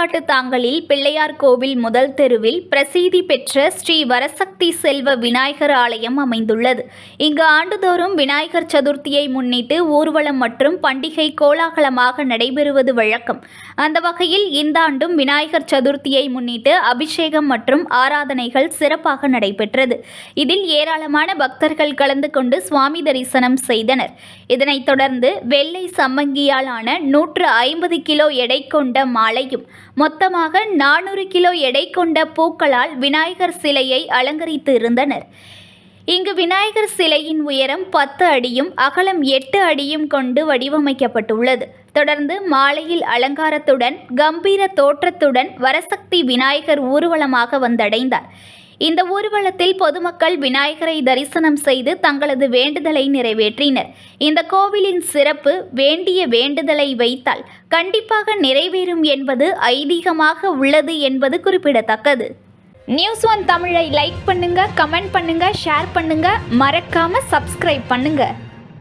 திருக்காட்டு தாங்கலில் பிள்ளையார் கோவில் முதல் தெருவில் பிரசித்தி பெற்ற ஸ்ரீ வரசக்தி செல்வ விநாயகர் ஆலயம் அமைந்துள்ளது. இங்கு ஆண்டுதோறும் விநாயகர் சதுர்த்தியை முன்னிட்டு ஊர்வலம் மற்றும் பண்டிகை கோலாகலமாக நடைபெறுவது வழக்கம். அந்த வகையில் இந்த ஆண்டும் விநாயகர் சதுர்த்தியை முன்னிட்டு அபிஷேகம் மற்றும் ஆராதனைகள் சிறப்பாக நடைபெற்றது. இதில் ஏராளமான பக்தர்கள் கலந்து கொண்டு சுவாமி தரிசனம் செய்தனர். இதனைத் தொடர்ந்து வெள்ளை சம்மங்கியால் ஆன 150 கிலோ எடை கொண்ட மாலையும் மொத்தமாக 400 கிலோ எடை கொண்ட பூக்களால் விநாயகர் சிலையை அலங்கரித்து இருந்தனர். இங்கு விநாயகர் சிலையின் உயரம் 10 அடியும் அகலம் 8 அடியும் கொண்டு வடிவமைக்கப்பட்டுள்ளது. தொடர்ந்து மாலையில் அலங்காரத்துடன் கம்பீர தோற்றத்துடன் வரசக்தி விநாயகர் ஊர்வலமாக வந்தடைந்தார். இந்த ஊர்வலத்தில் பொதுமக்கள் விநாயகரை தரிசனம் செய்து தங்களது வேண்டுதலை நிறைவேற்றினர். இந்த கோவிலின் சிறப்பு, வேண்டிய வேண்டுதலை வைத்தால் கண்டிப்பாக நிறைவேறும் என்பது ஐதீகமாக உள்ளது என்பது குறிப்பிடத்தக்கது. News1 தமிழை லைக் பண்ணுங்க, கமெண்ட் பண்ணுங்க, ஷேர் பண்ணுங்க, மறக்காம சப்ஸ்கிரைப் பண்ணுங்க.